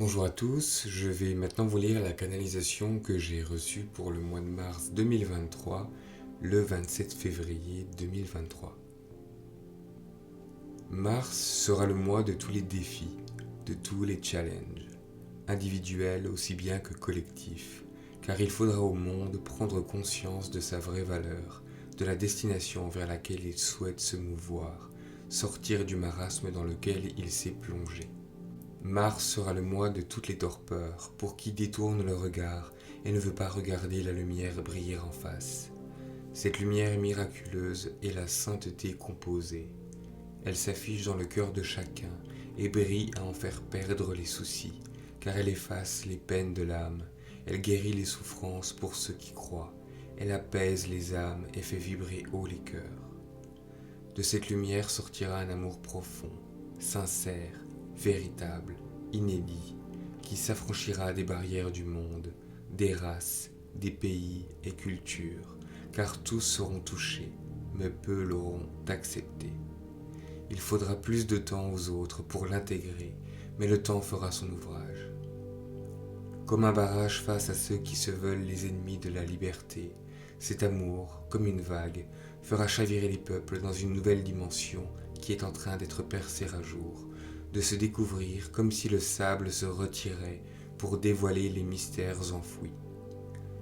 Bonjour à tous, je vais maintenant vous lire la canalisation que j'ai reçue pour le mois de mars 2023, le 27 février 2023. Mars sera le mois de tous les défis, de tous les challenges, individuels aussi bien que collectifs, car il faudra au monde prendre conscience de sa vraie valeur, de la destination vers laquelle il souhaite se mouvoir, sortir du marasme dans lequel il s'est plongé. Mars sera le mois de toutes les torpeurs, pour qui détourne le regard et ne veut pas regarder la lumière briller en face. Cette lumière miraculeuse est la sainteté composée. Elle s'affiche dans le cœur de chacun et brille à en faire perdre les soucis, car elle efface les peines de l'âme, elle guérit les souffrances pour ceux qui croient, elle apaise les âmes et fait vibrer haut les cœurs. De cette lumière sortira un amour profond, sincère, véritable, inédit, qui s'affranchira des barrières du monde, des races, des pays et cultures, car tous seront touchés, mais peu l'auront accepté. Il faudra plus de temps aux autres pour l'intégrer, mais le temps fera son ouvrage. Comme un barrage face à ceux qui se veulent les ennemis de la liberté, cet amour, comme une vague, fera chavirer les peuples dans une nouvelle dimension qui est en train d'être percée à jour, de se découvrir comme si le sable se retirait pour dévoiler les mystères enfouis.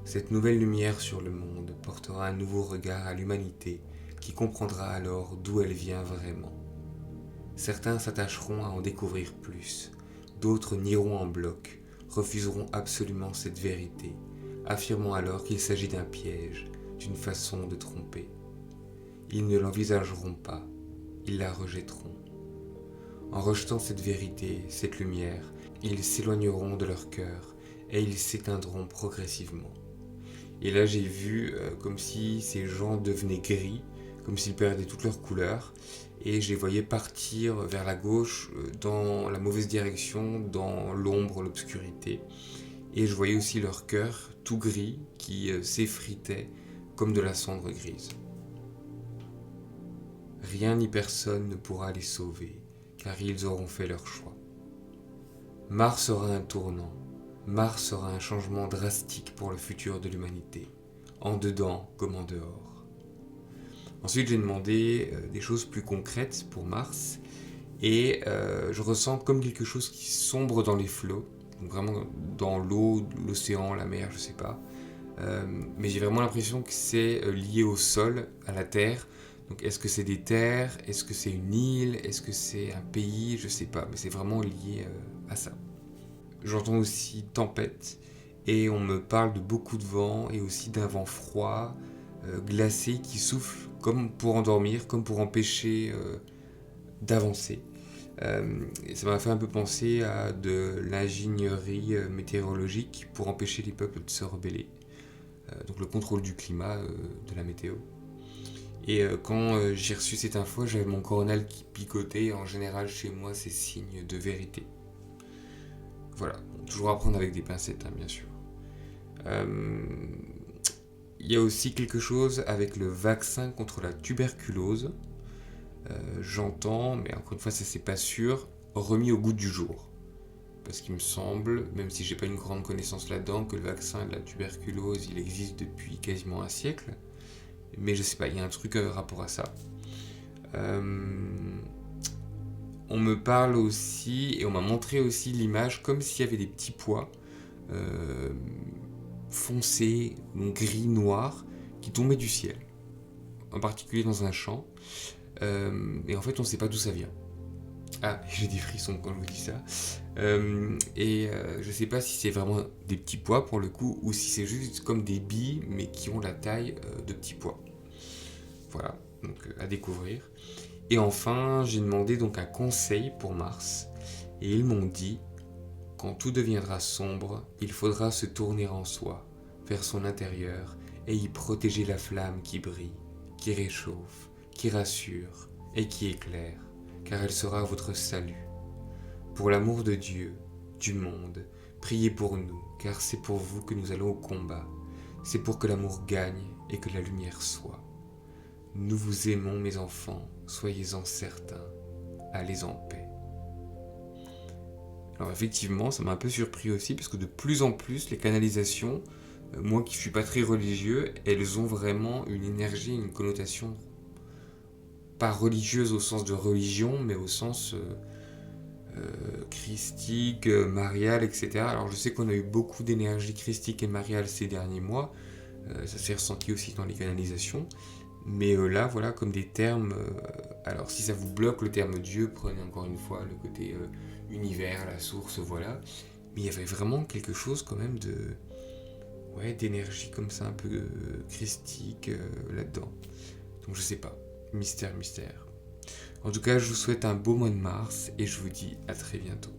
Cette nouvelle lumière sur le monde portera un nouveau regard à l'humanité qui comprendra alors d'où elle vient vraiment. Certains s'attacheront à en découvrir plus, d'autres nieront en bloc, refuseront absolument cette vérité, affirmant alors qu'il s'agit d'un piège, d'une façon de tromper. Ils ne l'envisageront pas, ils la rejetteront. En rejetant cette vérité, cette lumière, ils s'éloigneront de leur cœur et ils s'éteindront progressivement. Et là j'ai vu comme si ces gens devenaient gris, comme s'ils perdaient toutes leurs couleurs, et je les voyais partir vers la gauche dans la mauvaise direction, dans l'ombre, l'obscurité. Et je voyais aussi leur cœur tout gris qui s'effritait comme de la cendre grise. Rien ni personne ne pourra les sauver, car ils auront fait leur choix. Mars sera un tournant, Mars sera un changement drastique pour le futur de l'humanité, en dedans comme en dehors. Ensuite, j'ai demandé des choses plus concrètes pour Mars, et je ressens comme quelque chose qui sombre dans les flots, donc vraiment dans l'eau, l'océan, la mer, je sais pas. Mais j'ai vraiment l'impression que c'est lié au sol, à la terre. Donc est-ce que c'est des terres? Est-ce que c'est une île? Est-ce que c'est un pays? Je sais pas, mais c'est vraiment lié à ça. J'entends aussi tempête et on me parle de beaucoup de vent et aussi d'un vent froid, glacé qui souffle comme pour endormir, comme pour empêcher d'avancer. Et ça m'a fait un peu penser à de l'ingénierie météorologique pour empêcher les peuples de se rebeller. Donc le contrôle du climat, de la météo. Et quand j'ai reçu cette info, j'avais mon coronal qui picotait. En général, chez moi, c'est signe de vérité. Voilà, toujours à prendre avec des pincettes, hein, bien sûr. Il y a aussi quelque chose avec le vaccin contre la tuberculose. J'entends, mais encore une fois, ça c'est pas sûr, remis au goût du jour. Parce qu'il me semble, même si j'ai pas une grande connaissance là-dedans, que le vaccin de la tuberculose, il existe depuis quasiment un siècle. Mais je sais pas, il y a un truc rapport à ça. On me parle aussi, et on m'a montré aussi l'image comme s'il y avait des petits pois foncés, gris, noirs, qui tombaient du ciel. En particulier dans un champ. Et en fait, on sait pas d'où ça vient. Ah, j'ai des frissons quand je vous dis ça. Je sais pas si c'est vraiment des petits pois pour le coup, ou si c'est juste comme des billes, mais qui ont la taille de petits pois. Voilà, donc à découvrir. Et enfin, j'ai demandé donc un conseil pour Mars, et ils m'ont dit, quand tout deviendra sombre, il faudra se tourner en soi, vers son intérieur, et y protéger la flamme qui brille, qui réchauffe, qui rassure et qui éclaire, car elle sera votre salut. Pour l'amour de Dieu, du monde, priez pour nous, car c'est pour vous que nous allons au combat. C'est pour que l'amour gagne et que la lumière soit. Nous vous aimons, mes enfants, soyez-en certains. Allez en paix. Alors effectivement, ça m'a un peu surpris aussi, parce que de plus en plus, les canalisations, moi qui suis pas très religieux, elles ont vraiment une énergie, une connotation pas religieuse au sens de religion, mais au sens christique, mariale, etc. Alors je sais qu'on a eu beaucoup d'énergie christique et mariale ces derniers mois, ça s'est ressenti aussi dans les canalisations, mais là voilà comme des termes, alors si ça vous bloque le terme Dieu, prenez encore une fois le côté univers, la source, voilà, mais il y avait vraiment quelque chose quand même de, ouais, d'énergie comme ça un peu christique là-dedans, donc je sais pas, mystère, mystère. En tout cas, je vous souhaite un beau mois de mars et je vous dis à très bientôt.